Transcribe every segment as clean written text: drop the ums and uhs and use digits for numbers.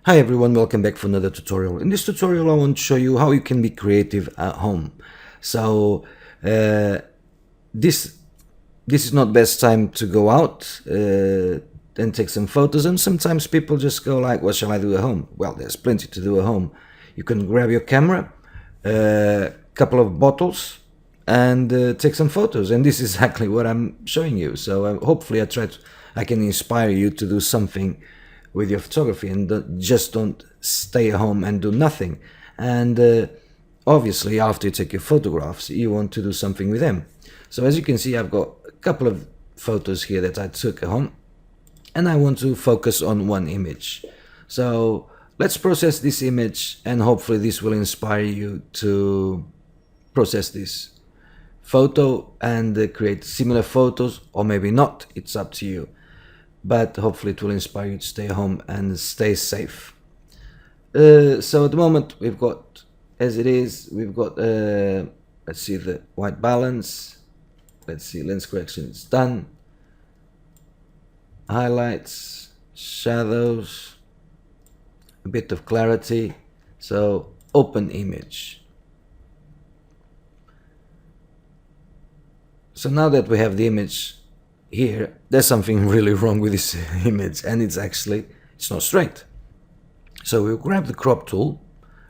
Hi everyone, welcome back for another tutorial. In this tutorial I want to show you how you can be creative at home. So this is not best time to go out and take some photos, and sometimes people just go like, what shall I do at home? Well, there's plenty to do at home. You can grab your camera, a couple of bottles, and take some photos, and this is exactly what I'm showing you. So hopefully I can inspire you to do something with your photography, and just don't stay at home and do nothing. And obviously after you take your photographs you want to do something with them. So as you can see, I've got a couple of photos here that I took at home, and I want to focus on one image. So let's process this image, and hopefully this will inspire you to process this photo and create similar photos, or maybe not, it's up to you. But hopefully it will inspire you to stay home and stay safe. So at the moment we've got, as it is, we've got, let's see, the white balance, let's see, lens correction is done, highlights, shadows, a bit of clarity. So open image. So now that we have the image here, there's something really wrong with this image, and it's not straight. So we'll grab the crop tool.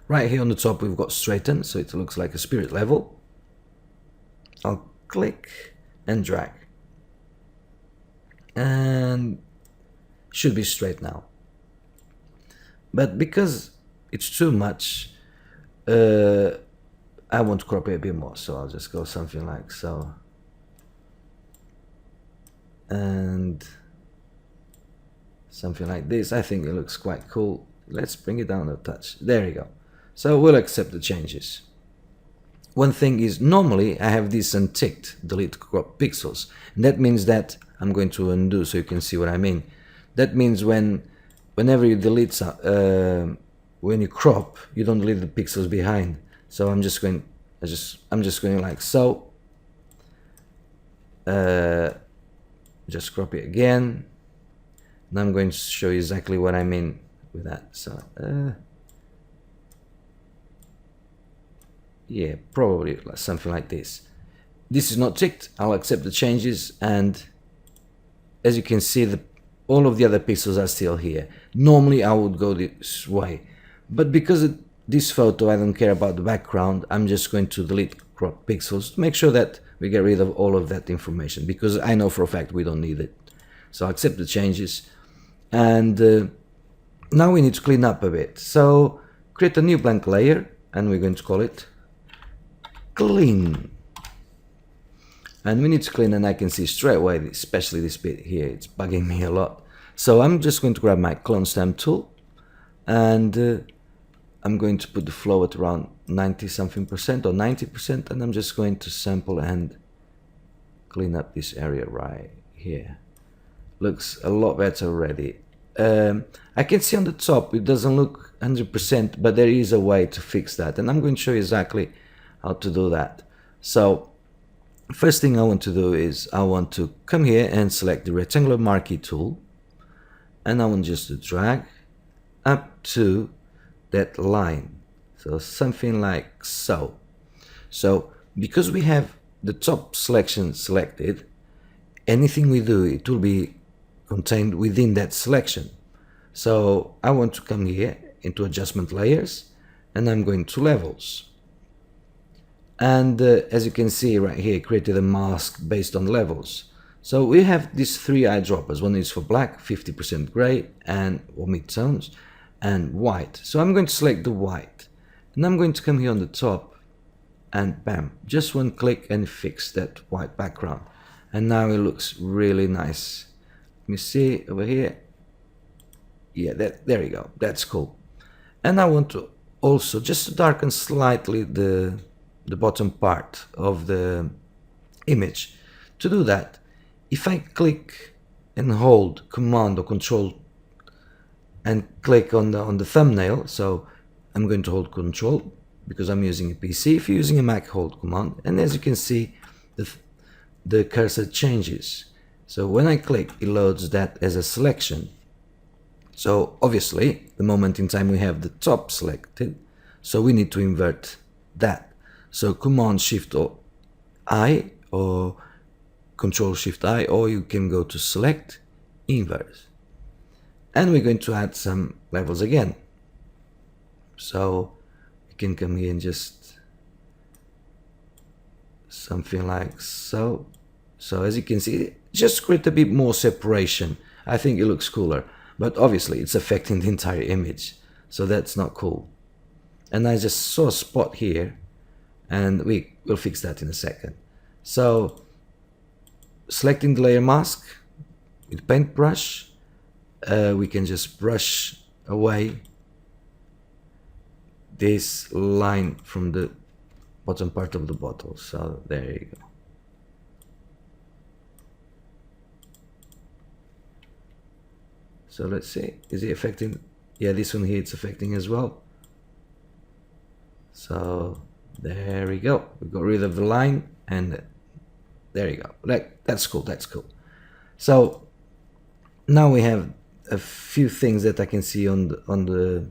Right here on the top we've got straighten, so it looks like a spirit level. I'll click and drag, and should be straight now. But because it's too much, I want to crop it a bit more, so I'll just go something like so. And something like this. I think it looks quite cool. Let's bring it down a touch. There you go. So we'll accept the changes. One thing is, normally I have this unticked, delete crop pixels, and that means that I'm going to undo so you can see what I mean. That means whenever you delete when you crop, you don't delete the pixels behind. So I'm just going like so. Just crop it again, and I'm going to show you exactly what I mean with that. So yeah, probably something like this. This is not ticked. I'll accept the changes, and as you can see, all of the other pixels are still here. Normally I would go this way, but because of this photo I don't care about the background, I'm just going to delete crop pixels to make sure that we get rid of all of that information, because I know for a fact we don't need it. So I'll accept the changes, and now we need to clean up a bit. So create a new blank layer, and we're going to call it clean. And we need to clean, and I can see straight away, especially this bit here, it's bugging me a lot. So I'm just going to grab my clone stamp tool, and I'm going to put the flow at around 90 something percent or 90%, and I'm just going to sample and clean up this area right here. Looks a lot better already. I can see on the top it doesn't look 100%, but there is a way to fix that, and I'm going to show you exactly how to do that. So first thing I want to do is I want to come here and select the rectangular marquee tool, and I want just to drag up to that line, so something like so. So because we have the top selection selected, anything we do, it will be contained within that selection. So I want to come here into adjustment layers, and I'm going to levels, and as you can see right here, created a mask based on levels. So we have these three eyedroppers. One is for black, 50% gray, and or mid-tones, and white. So I'm going to select the white, and I'm going to come here on the top, and bam, just one click and fix that white background, and now it looks really nice. Let me see over here. Yeah, there you go, that's cool. And I want to also just darken slightly the bottom part of the image. To do that, if I click and hold Command or Control and click on the thumbnail, so I'm going to hold Control because I'm using a PC. If you're using a Mac, hold Command, and as you can see, the cursor changes. So when I click, it loads that as a selection, So obviously, the moment in time we have the top selected, so we need to invert that. So Command Shift or I, or Control Shift I, or you can go to Select, Inverse. And we're going to add some levels again. So you can come here and just something like so. So as you can see, just create a bit more separation. I think it looks cooler, but obviously it's affecting the entire image, so that's not cool. And I just saw a spot here, and we will fix that in a second. So selecting the layer mask with paintbrush, we can just brush away this line from the bottom part of the bottle. So there you go. So let's see, is it affecting? Yeah, this one here it's affecting as well. So there we go. We got rid of the line, and there you go. That's cool. That's cool. So now we have a few things that I can see on the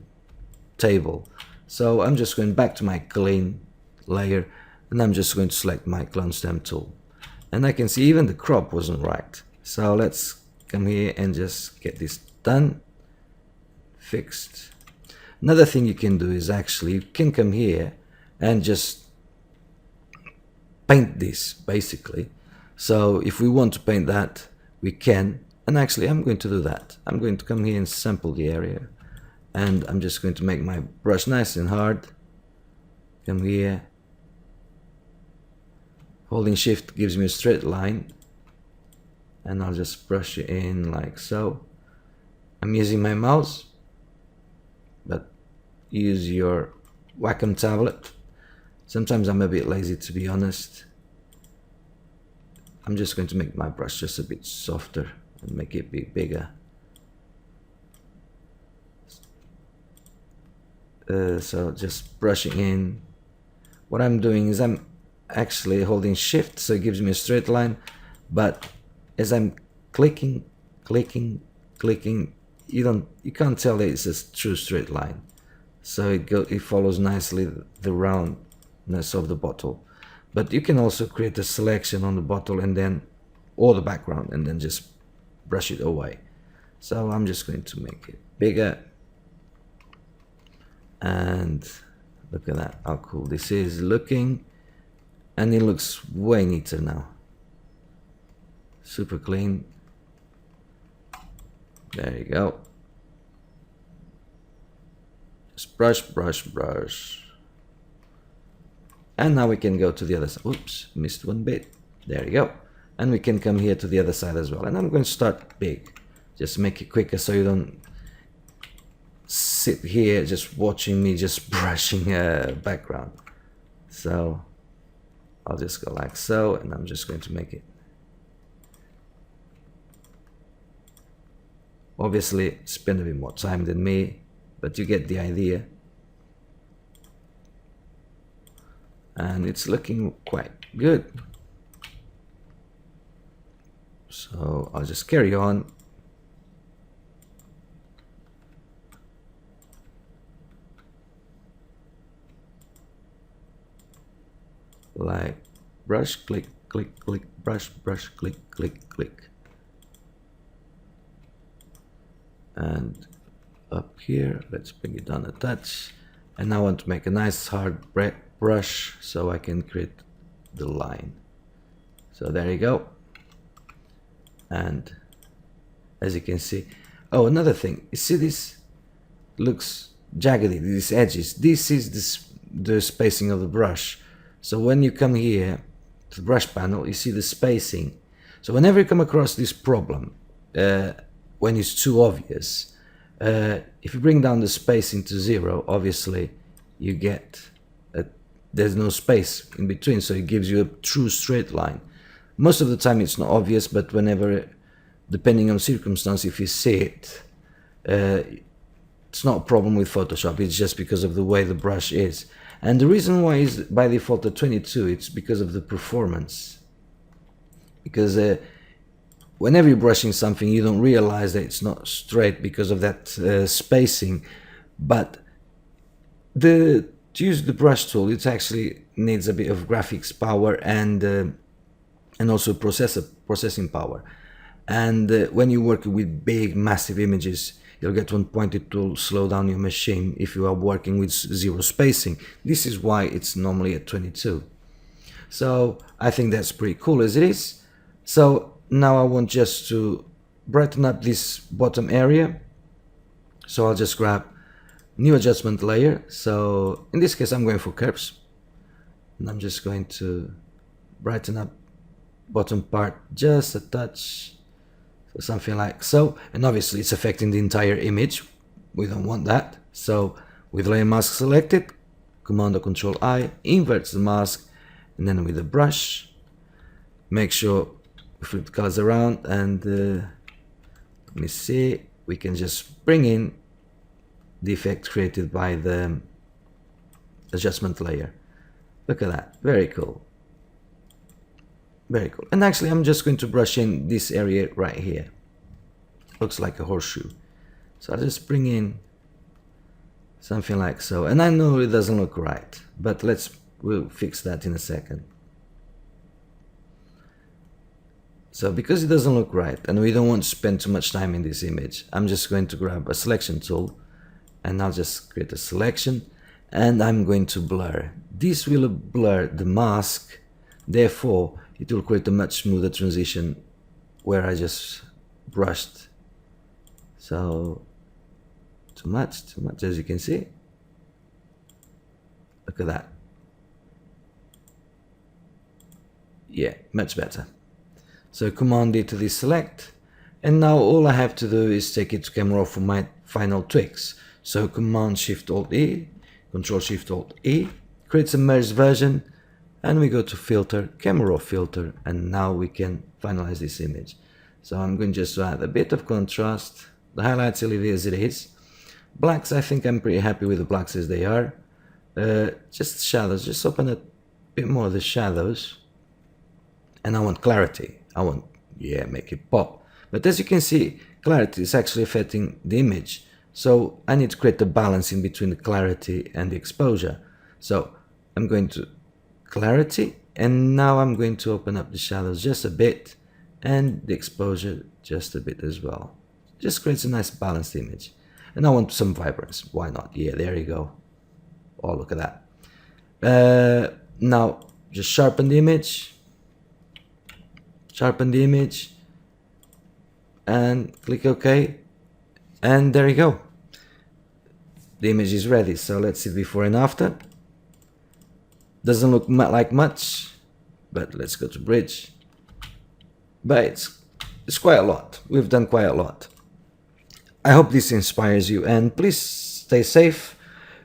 table. So I'm just going back to my clean layer, and I'm just going to select my clone stamp tool, and I can see even the crop wasn't right. So let's come here and just get this done, fixed. Another thing you can do is actually you can come here and just paint this basically. So if we want to paint that, we can, and actually I'm going to do that. I'm going to come here and sample the area, and I'm just going to make my brush nice and hard. Come here, holding Shift gives me a straight line, and I'll just brush it in like so. I'm using my mouse, but use your Wacom tablet. Sometimes I'm a bit lazy, to be honest. I'm just going to make my brush just a bit softer and make it a bit bigger. So just brushing in. What I'm doing is I'm actually holding Shift, so it gives me a straight line, but as I'm clicking, you can't tell that it's a true straight line. So it follows nicely the roundness of the bottle. But you can also create a selection on the bottle and then, or the background, and then just brush it away. So I'm just going to make it bigger, and look at that, how cool this is looking, and it looks way neater now. Super clean. There you go. Just brush. And now we can go to the other side. Oops, missed one bit. There you go. And we can come here to the other side as well. And I'm going to start big. Just make it quicker so you don't sit here just watching me just brushing a background. So I'll just go like so, and I'm just going to make it. Obviously, spend a bit more time than me, but you get the idea. And it's looking quite good. So I'll just carry on. Like brush, click, brush, click. And up here, let's bring it down a touch. And I want to make a nice hard brush so I can create the line. So there you go. And as you can see, oh, another thing, you see this looks jaggedy, these edges. This is the spacing of the brush. So when you come here to the brush panel, you see the spacing. So whenever you come across this problem, when it's too obvious, if you bring down the spacing to 0, obviously you get there's no space in between, so it gives you a true straight line. Most of the time it's not obvious, but whenever, depending on circumstance, if you see it, it's not a problem with Photoshop. It's just because of the way the brush is. And the reason why is by default at 22, it's because of the performance. Because whenever you're brushing something, you don't realize that it's not straight because of that spacing. But to use the brush tool, it actually needs a bit of graphics power and also processing power. And when you work with big, massive images, you'll get to one point it will slow down your machine if you are working with zero spacing. This is why it's normally at 22. So I think that's pretty cool as it is. So now I want just to brighten up this bottom area. So I'll just grab new adjustment layer. So in this case, I'm going for curves. And I'm just going to brighten up bottom part just a touch. So something like so. And obviously it's affecting the entire image. We don't want that. So with layer mask selected, Command or Control I, inverts the mask, and then with the brush, make sure we flip the colors around, and let me see, we can just bring in the effect created by the adjustment layer. Look at that, very cool. Very cool. And actually I'm just going to brush in this area right here. Looks like a horseshoe. So I'll just bring in something like so. And I know it doesn't look right, but we'll fix that in a second. So because it doesn't look right and we don't want to spend too much time in this image, I'm just going to grab a selection tool and I'll just create a selection and I'm going to blur. This will blur the mask, therefore it will create a much smoother transition where I just brushed. So too much as you can see. Look at that. Yeah, much better. So Command D to deselect, and now all I have to do is take it to camera raw for my final tweaks. So Command Shift Alt E, Control Shift Alt E, creates a merged version, and we go to Filter, Camera Raw Filter, and now we can finalize this image. So I'm going just to add a bit of contrast. The highlights will leave it as it is. Blacks, I think I'm pretty happy with the blacks as they are. Just shadows, just open a bit more of the shadows. And I want clarity. I want, make it pop. But as you can see, clarity is actually affecting the image. So I need to create a balance in between the clarity and the exposure. So I'm going to clarity, and now I'm going to open up the shadows just a bit and the exposure just a bit as well. Just creates a nice balanced image. And I want some vibrance. Why not? Yeah, there you go. Oh, look at that. Now just sharpen the image. Sharpen the image and click OK, and there you go. The image is ready. So let's see before and after. Doesn't look like much, but let's go to bridge. But it's quite a lot. We've done quite a lot. I hope this inspires you, and please stay safe.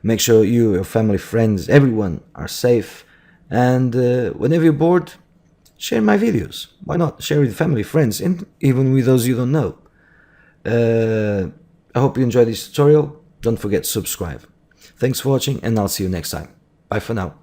Make sure you, your family, friends, everyone are safe, and whenever you're bored, share my videos. Why not? Share with family, friends, and even with those you don't know. I hope you enjoyed this tutorial. Don't forget to subscribe. Thanks for watching, and I'll see you next time. Bye for now.